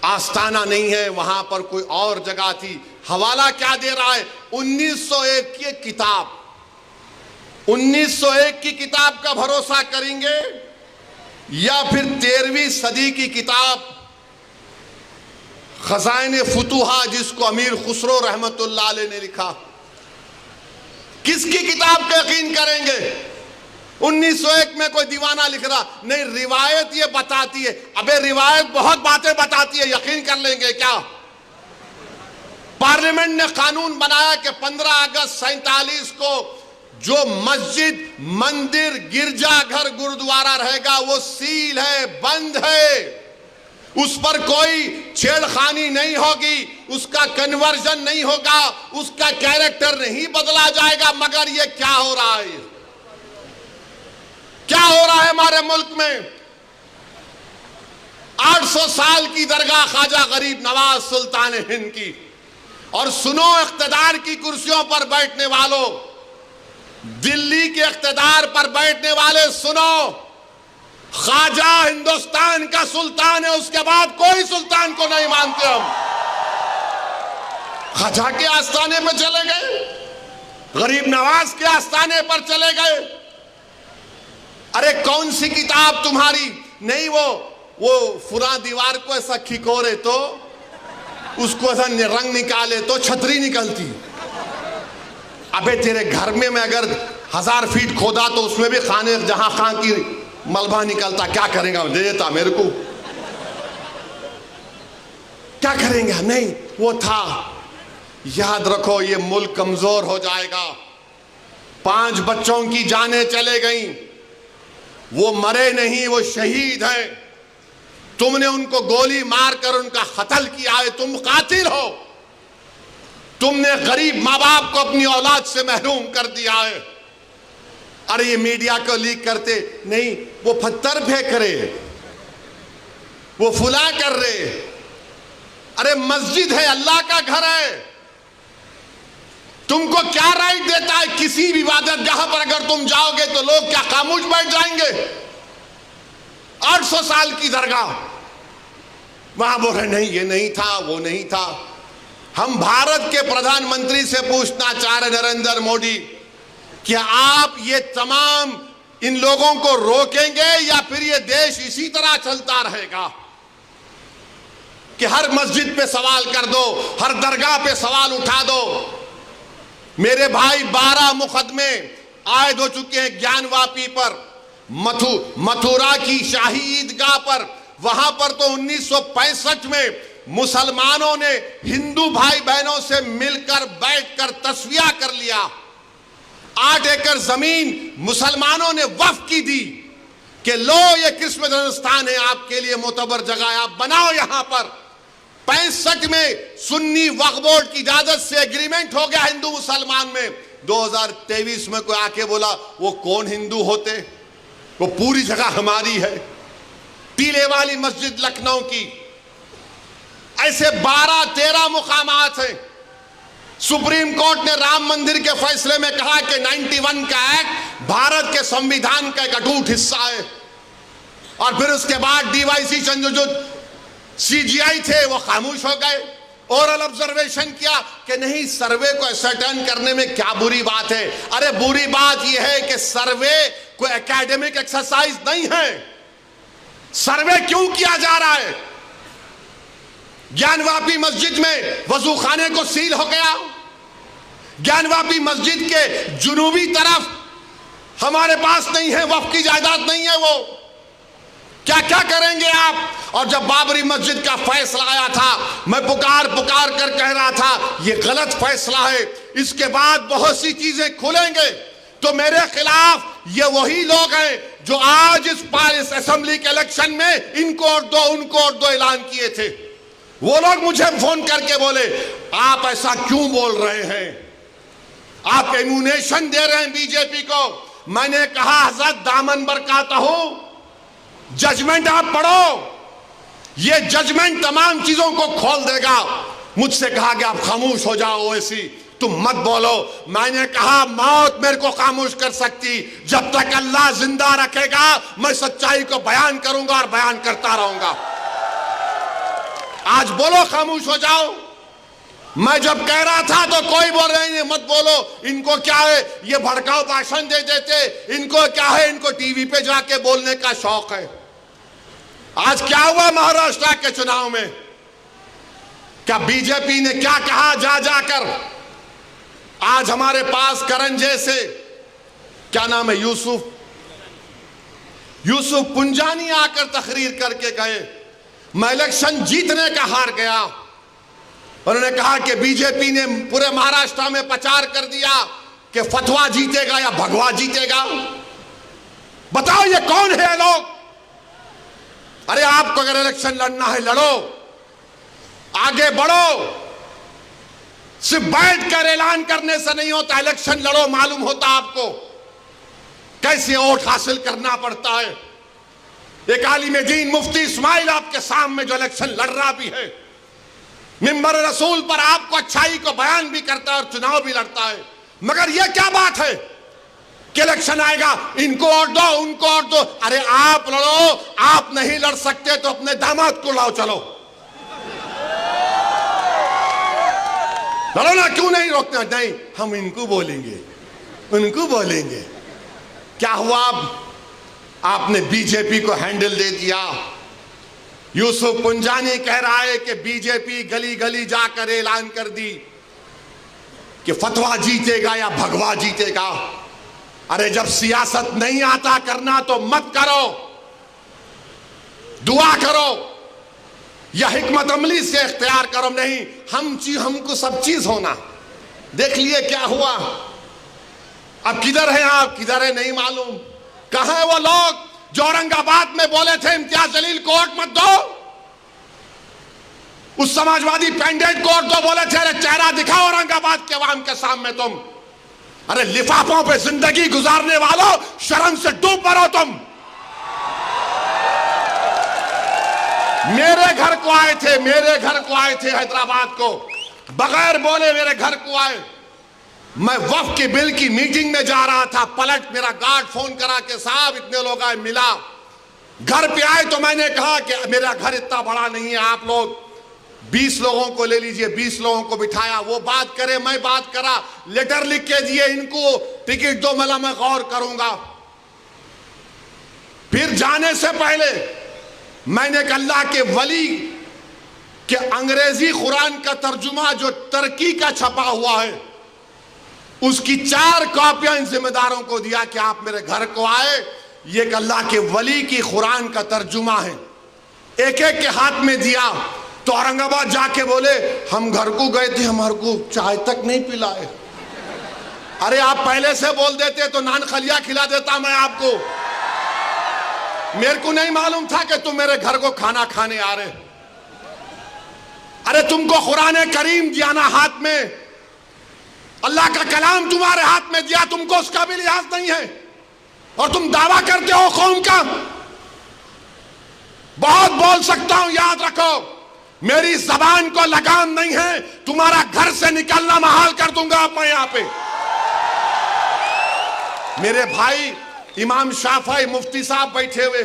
آستانہ نہیں ہے، وہاں پر کوئی اور جگہ تھی۔ حوالہ کیا دے رہا ہے؟ 1901 کی کتاب، 1901 کی کتاب کا بھروسہ کریں گے یا پھر 13ویں صدی کی کتاب خزائن فتوحات جس کو امیر خسرو رحمت اللہ علیہ نے لکھا؟ کس کی کتاب کا یقین کریں گے؟ 1901 میں کوئی دیوانہ لکھ رہا نہیں، روایت یہ بتاتی ہے. ابے روایت بہت باتیں بتاتی ہے، یقین کر لیں گے کیا؟ پارلیمنٹ نے قانون بنایا کہ 15 اگست 47 کو جو مسجد، مندر، گرجا گھر، گردوارہ رہے گا وہ سیل ہے، بند ہے، اس پر کوئی چھیڑ خانی نہیں ہوگی، اس کا کنورژن نہیں ہوگا، اس کا کیریکٹر نہیں بدلا جائے گا. مگر یہ کیا ہو رہا ہے؟ کیا ہو رہا ہے ہمارے ملک میں؟ 800 سال کی درگاہ خواجہ غریب نواز سلطان ہند کی. اور سنو اقتدار کی کرسیوں پر بیٹھنے والوں، دلی کے اقتدار پر بیٹھنے والے سنو، خواجہ ہندوستان کا سلطان ہے، اس کے بعد کوئی سلطان کو نہیں مانتے ہم. خواجہ کے آستانے پر چلے گئے، غریب نواز کے آستانے پر چلے گئے. ارے کون سی کتاب تمہاری؟ نہیں وہ فلاں دیوار کو ایسا کھکورے تو اس کو ایسا رنگ نکالے تو چھتری نکلتی. ابے تیرے گھر میں اگر 1000 فیٹ کھودا تو اس میں بھی خانے جہاں خان کی ملبہ نکلتا، کیا کریں گا؟ دے دیتا میرے کو، کیا کریں گے؟ نہیں وہ تھا. یاد رکھو یہ ملک کمزور ہو جائے گا. 5 بچوں کی جانیں چلے گئیں، وہ مرے نہیں، وہ شہید ہیں. تم نے ان کو گولی مار کر ان کا قتل کیا ہے، تم قاتل ہو. تم نے غریب ماں باپ کو اپنی اولاد سے محروم کر دیا ہے. ارے یہ میڈیا کو لیک کرتے نہیں، وہ پتھر پھینک رہے، وہ فلاں کر رہے. ارے مسجد ہے، اللہ کا گھر ہے. تم کو کیا رائٹ دیتا ہے کسی بھی عبادت گاہ پر اگر تم جاؤ گے تو لوگ کیا خاموش بیٹھ جائیں گے؟ 800 سال کی درگاہ، وہاں بول رہے نہیں یہ نہیں تھا، وہ نہیں تھا. ہم بھارت کے پردھان منتری سے پوچھنا چاہ رہے نریندر موڈی، کیا آپ یہ تمام ان لوگوں کو روکیں گے یا پھر یہ دیش اسی طرح چلتا رہے گا کہ ہر مسجد پہ سوال کر دو، ہر درگاہ پہ سوال اٹھا دو؟ میرے بھائی 12 مقدمے عائد ہو چکے ہیں گیان واپی پر، متھورا کی شاہی عیدگاہ پر. وہاں پر تو 1965 میں مسلمانوں نے ہندو بھائی بہنوں سے مل کر بیٹھ کر تصفیہ کر لیا. 8 ایکڑ زمین مسلمانوں نے وقف کی دی کہ لو یہ کرسمس جنستان ہے، آپ کے لیے معتبر جگہ ہے، آپ بناؤ یہاں پر. 65 میں سنی وقف بورڈ کی اجازت سے ایگریمنٹ ہو گیا ہندو مسلمان میں. 2023 میں کوئی آ کے بولا وہ کون ہندو ہوتے، وہ پوری جگہ ہماری ہے. ٹیلے والی مسجد لکھنؤ کی، ایسے 12-13 مقامات ہیں. سپریم کورٹ نے رام مندر کے فیصلے میں کہا کہ 91 کا ایکٹ بھارت کے سنویدھان کا ایک اٹوٹ حصہ ہے. اور پھر اس کے بعد ڈی وائی سی چند جو CGI تھے وہ خاموش ہو گئے. اورل آبزرویشن کیا کہ نہیں، سروے کو اسرٹین کرنے میں کیا بری بات ہے؟ ارے بری بات یہ ہے کہ سروے کوئی اکیڈمک ایکسرسائز نہیں ہے. سروے کیوں کیا جا رہا ہے؟ گیان واپی مسجد میں وضو خانے کو سیل ہو گیا. گیان واپی مسجد کے جنوبی طرف ہمارے پاس نہیں ہے، وقف کی جائیداد نہیں ہے. وہ کیا کریں گے آپ؟ اور جب بابری مسجد کا فیصلہ آیا تھا میں پکار کر کہہ رہا تھا یہ غلط فیصلہ ہے، اس کے بعد بہت سی چیزیں کھلیں گے. تو میرے خلاف یہ وہی لوگ ہیں جو آج اس اسمبلی کے الیکشن میں ان کو ووٹ دو ان کو ووٹ دو اعلان کیے تھے. وہ لوگ مجھے فون کر کے بولے آپ ایسا کیوں بول رہے ہیں، آپ ایمونیشن دے رہے ہیں بی جے پی کو. میں نے کہا حضرت دامن برکاتا ہوں، ججمنٹ آپ پڑھو، یہ ججمنٹ تمام چیزوں کو کھول دے گا. مجھ سے کہا کہ آپ خاموش ہو جاؤ، اویسی تم مت بولو. میں نے کہا موت میرے کو خاموش کر سکتی، جب تک اللہ زندہ رکھے گا میں سچائی کو بیان کروں گا اور بیان کرتا رہوں گا. آج بولو خاموش ہو جاؤ. میں جب کہہ رہا تھا تو کوئی بول رہے ہیں مت بولو، ان کو کیا ہے، یہ بھڑکاؤ بھاشن دے دیتے، ان کو کیا ہے، ان کو ٹی وی پہ جا کے بولنے کا شوق ہے۔ آج کیا ہوا مہاراشٹر کے چناؤ میں؟ کیا بی جے پی نے کیا کہا جا جا کر؟ آج ہمارے پاس کرن جیسے، کیا نام ہے، یوسف پنجانی آ کر تقریر کر کے گئے، میں الیکشن جیتنے کا ہار گیا۔ انہوں نے کہا کہ بی جے پی نے پورے مہاراشٹر میں پرچار کر دیا کہ فتوا جیتے گا یا بھگوا جیتے گا۔ بتاؤ یہ کون ہے لوگ؟ ارے آپ کو اگر الیکشن لڑنا ہے لڑو، آگے بڑھو، صرف بیٹھ کر اعلان کرنے سے نہیں ہوتا، الیکشن لڑو، معلوم ہوتا آپ کو کیسے ووٹ حاصل کرنا پڑتا ہے۔ ایک عالم دین مفتی اسماعیل آپ کے سامنے جو الیکشن لڑ رہا بھی ہے، منبر رسول پر آپ کو اچھائی کو بیان بھی کرتا ہے اور چناؤ بھی لڑتا ہے، مگر یہ کیا بات ہے کہ الیکشن آئے گا ان کو ووٹ دو ان کو ووٹ دو۔ ارے آپ لڑو، آپ نہیں لڑ سکتے تو اپنے داماد کو لاؤ، چلو لڑو نا، کیوں نہیں روکتے؟ نہیں، ہم ان کو بولیں گے، ان کو بولیں گے۔ کیا ہوا؟ آپ نے بی جے پی کو ہینڈل دے دیا۔ یوسف پنجانی کہہ رہا ہے کہ بی جے پی گلی گلی جا کر اعلان کر دی کہ فتوا جیتے گا یا بھگوا جیتے گا۔ ارے جب سیاست نہیں آتا کرنا تو مت کرو، دعا کرو یا حکمت عملی سے اختیار کرو، نہیں ہم کو سب چیز ہونا۔ دیکھ لیے کیا ہوا؟ اب کدھر ہیں آپ؟ کدھر ہیں نہیں معلوم۔ کہاں ہیں وہ لوگ جو اورنگ آباد میں بولے تھے امتیاز جلیل کو ووٹ مت دو؟ اس سماجوادی پینڈیٹ کو ووٹ دو، بولے تھے ارے چہرہ دکھاؤ اورنگ آباد کے عوام کے سامنے تم۔ ارے لفافوں پہ زندگی گزارنے والوں، شرم سے ڈوب مرو تم۔ میرے گھر کو آئے تھے حیدرآباد کو، بغیر بولے میرے گھر کو آئے۔ میں وقف کے بل کی میٹنگ میں جا رہا تھا، پلٹ میرا گارڈ فون کرا کہ صاحب اتنے لوگ آئے، ملا۔ گھر پہ آئے تو میں نے کہا کہ میرا گھر اتنا بڑا نہیں ہے، آپ لوگ 20 لوگوں کو لے لیجئے۔ 20 لوگوں کو بٹھایا، وہ بات کرے میں بات کرا، لیٹر لکھ کے دیے ان کو، ٹکٹ دو، میں غور کروں گا۔ پھر جانے سے پہلے میں نے کہ اللہ کے ولی کہ انگریزی قرآن کا ترجمہ جو ترکی کا چھپا ہوا ہے، اس کی 4 کاپیاں ان ذمہ داروں کو دیا کہ آپ میرے گھر کو آئے، یہ کہ اللہ کے ولی کی قرآن کا ترجمہ ہے۔ ایک ایک کے ہاتھ میں دیا تو اورنگ آباد جا کے بولے ہم گھر کو گئے تھے، ہمارے کو چائے تک نہیں پلائے۔ ارے آپ پہلے سے بول دیتے تو نان خلیہ کھلا دیتا میں آپ کو۔ میرے کو نہیں معلوم تھا کہ تم میرے گھر کو کھانا کھانے آ رہے۔ ارے تم کو قرآن کریم دیا نا ہاتھ میں، اللہ کا کلام تمہارے ہاتھ میں دیا، تم کو اس کا بھی لحاظ نہیں ہے، اور تم دعویٰ کرتے ہو قوم کا۔ بہت بول سکتا ہوں، یاد رکھو میری زبان کو لگام نہیں ہے، تمہارا گھر سے نکلنا محال کر دوں گا میں یہاں پہ۔ میرے بھائی امام شافعی مفتی صاحب بیٹھے ہوئے،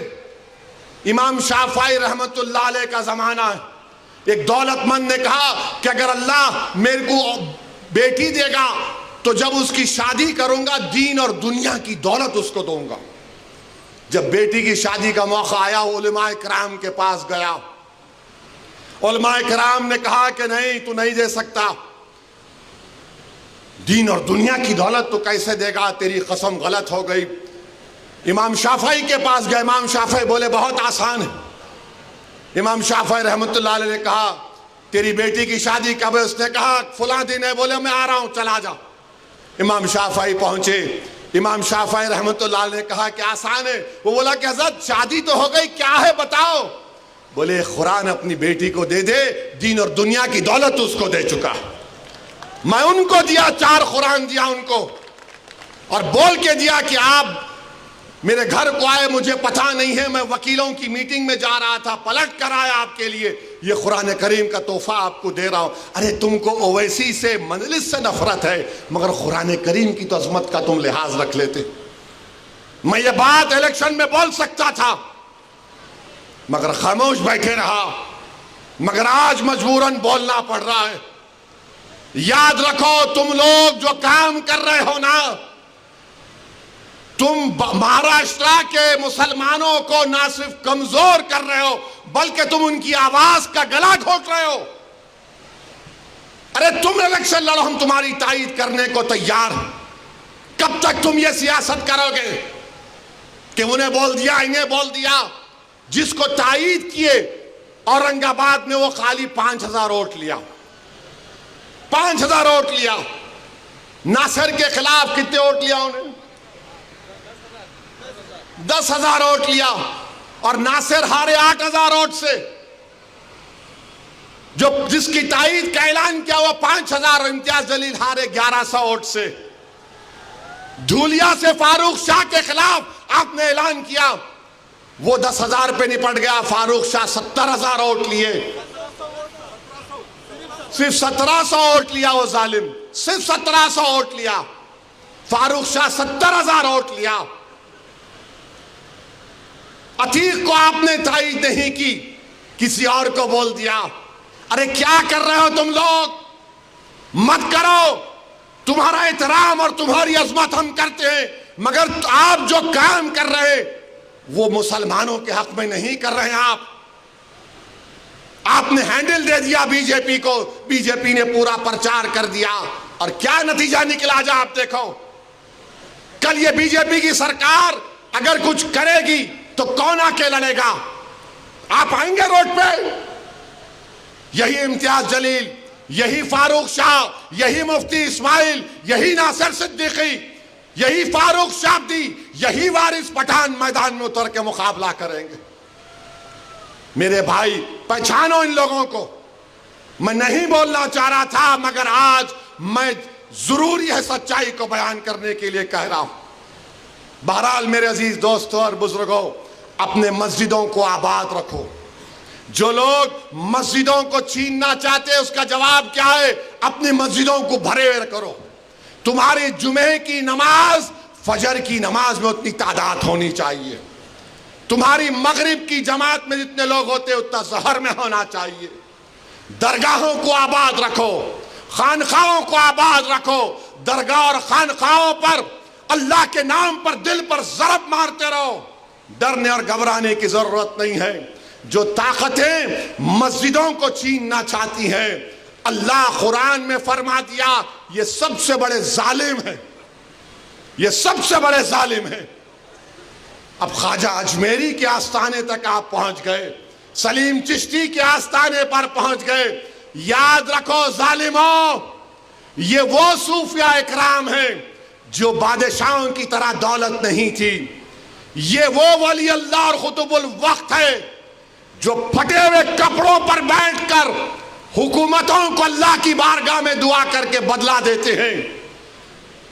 امام شافعی رحمت اللہ علیہ کا زمانہ ہے۔ ایک دولت مند نے کہا کہ اگر اللہ میرے کو بیٹی دے گا تو جب اس کی شادی کروں گا دین اور دنیا کی دولت اس کو دوں گا۔ جب بیٹی کی شادی کا موقع آیا علماء کرام کے پاس گیا، علماء کرام نے کہا کہ نہیں تو نہیں دے سکتا، دین اور دنیا کی دولت تو کیسے دے گا، تیری قسم غلط ہو گئی۔ امام شافعی کے پاس گئے، امام شافعی بولے بہت آسان ہے۔ امام شافعی رحمت اللہ علیہ نے کہا تیری بیٹی کی شادی کب ہے؟ اس نے کہا فلاں دن ہے۔ بولے میں آ رہا ہوں، چلا جا۔ امام شافعی پہنچے، امام شافعی رحمت اللہ علیہ نے کہا کہ آسان ہے۔ وہ بولا کہ حضرت شادی تو ہو گئی، کیا ہے بتاؤ؟ بولے قرآن اپنی بیٹی کو دے دے، دین اور دنیا کی دولت اس کو دے چکا، میں ان کو دیا، 4 قرآن دیا ان کو، اور بول کے دیا کہ آپ میرے گھر کو آئے، مجھے پتہ نہیں ہے، میں وکیلوں کی میٹنگ میں جا رہا تھا، پلٹ کر آیا آپ کے لیے، یہ قرآن کریم کا تحفہ آپ کو دے رہا ہوں۔ ارے تم کو اویسی سے مجلس سے نفرت ہے، مگر قرآن کریم کی تو عظمت کا تم لحاظ رکھ لیتے۔ میں یہ بات الیکشن میں بول سکتا تھا مگر خاموش بیٹھے رہا، مگر آج مجبوراً بولنا پڑ رہا ہے۔ یاد رکھو تم لوگ جو کام کر رہے ہو نا، تم مہاراشٹرا کے مسلمانوں کو نہ صرف کمزور کر رہے ہو بلکہ تم ان کی آواز کا گلا گھونٹ رہے ہو۔ ارے تم الیکشن لڑو، ہم تمہاری تائید کرنے کو تیار ہیں۔ کب تک تم یہ سیاست کرو گے کہ انہیں بول دیا انہیں بول دیا؟ جس کو تائید کیے اورنگ آباد میں وہ خالی 5000 ووٹ لیا، 5000 ووٹ لیا۔ ناصر کے خلاف کتنے ووٹ لیا انہیں؟ 10,000 ووٹ لیا، اور ناصر ہارے 8,000 ووٹ سے۔ جو جس کی تائید کا اعلان کیا وہ 5,000، اور امتیاز جلیل ہارے 1,100 ووٹ سے۔ دھولیا سے فاروق شاہ کے خلاف آپ نے اعلان کیا، وہ 10,000 پہ نپٹ گیا، فاروق شاہ 70,000 ووٹ لیے، صرف 1,700 ووٹ لیا وہ ظالم، صرف 1,700 ووٹ لیا۔ فاروق شاہ 70,000 ووٹ لیا۔ عتیق کو آپ نے تائید نہیں کی، کسی اور کو بول دیا۔ ارے کیا کر رہے ہو تم لوگ؟ مت کرو، تمہارا احترام اور تمہاری عظمت ہم کرتے ہیں، مگر آپ جو کام کر رہے وہ مسلمانوں کے حق میں نہیں کر رہے ہیں۔ آپ نے ہینڈل دے دیا بی جے پی کو، بی جے پی نے پورا پرچار کر دیا، اور کیا نتیجہ نکلا جا آپ دیکھو۔ کل یہ بی جے پی کی سرکار اگر کچھ کرے گی تو کون آ کے لڑے گا؟ آپ آئیں گے روڈ پہ؟ یہی امتیاز جلیل، یہی فاروق شاہ، یہی مفتی اسماعیل، یہی ناصر صدیقی، یہی فاروق شابدی، یہی وارث پٹھان میدان میں اتر کے مقابلہ کریں گے۔ میرے بھائی پہچانو ان لوگوں کو۔ میں نہیں بولنا چاہ رہا تھا، مگر آج میں ضروری ہے سچائی کو بیان کرنے کے لیے کہہ رہا ہوں۔ بہرحال میرے عزیز دوستوں اور بزرگوں، اپنے مسجدوں کو آباد رکھو۔ جو لوگ مسجدوں کو چھیننا چاہتے ہیں اس کا جواب کیا ہے؟ اپنی مسجدوں کو بھرے ہوئے کرو۔ تمہاری جمعے کی نماز فجر کی نماز میں اتنی تعداد ہونی چاہیے، تمہاری مغرب کی جماعت میں جتنے لوگ ہوتے ہیں اتنا ظہر میں ہونا چاہیے۔ درگاہوں کو آباد رکھو، خانقاہوں کو آباد رکھو۔ درگاہ اور خانقاہوں پر اللہ کے نام پر دل پر ضرب مارتے رہو، ڈرنے اور گھبرانے کی ضرورت نہیں ہے۔ جو طاقتیں مسجدوں کو چھیننا چاہتی ہیں، اللہ قرآن میں فرما دیا یہ سب سے بڑے ظالم ہیں، یہ سب سے بڑے ظالم ہیں۔ اب خواجہ اجمیری کے آستانے تک آپ پہنچ گئے، سلیم چشتی کے آستانے پر پہنچ گئے۔ یاد رکھو ظالموں، یہ وہ صوفیاء اکرام ہیں جو بادشاہوں کی طرح دولت نہیں تھی۔ یہ وہ ولی اللہ اور قطب الوقت ہے جو پھٹے ہوئے کپڑوں پر بیٹھ کر حکومتوں کو اللہ کی بارگاہ میں دعا کر کے بدلہ دیتے ہیں،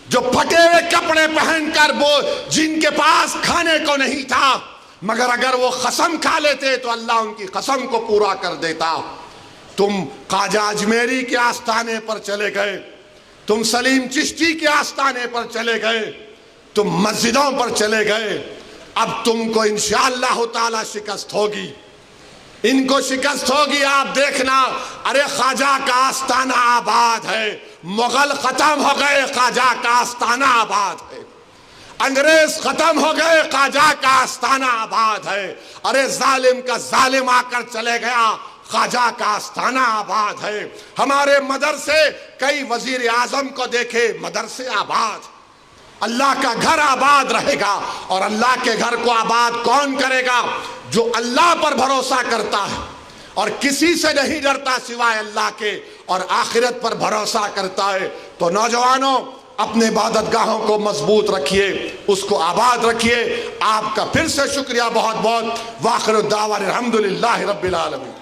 جو پھٹے ہوئے کپڑے پہن کر وہ جن کے پاس کھانے کو نہیں تھا، مگر اگر وہ قسم کھا لیتے تو اللہ ان کی قسم کو پورا کر دیتا۔ تم خواجہ اجمیری کے آستانے پر چلے گئے، تم سلیم چشتی کے آستانے پر چلے گئے، تم مسجدوں پر چلے گئے۔ اب تم کو انشاءاللہ تعالی شکست ہوگی، ان کو شکست ہوگی۔ آپ دیکھنا، ارے خواجہ کا آستانہ آباد ہے، مغل ختم ہو گئے، خواجہ کا آستانہ آباد ہے، انگریز ختم ہو گئے، خواجہ کا آستانہ آباد ہے۔ ارے ظالم کا ظالم آ کر چلے گیا، خواجہ کا آستانہ آباد ہے۔ ہمارے مدرسے، کئی وزیر اعظم کو دیکھے، مدرسے آباد۔ اللہ کا گھر آباد رہے گا، اور اللہ کے گھر کو آباد کون کرے گا؟ جو اللہ پر بھروسہ کرتا ہے اور کسی سے نہیں ڈرتا سوائے اللہ کے، اور آخرت پر بھروسہ کرتا ہے۔ تو نوجوانوں، اپنے عبادت گاہوں کو مضبوط رکھیے، اس کو آباد رکھیے۔ آپ کا پھر سے شکریہ بہت بہت۔ وآخر الدعوانا الحمدللہ رب العالمین۔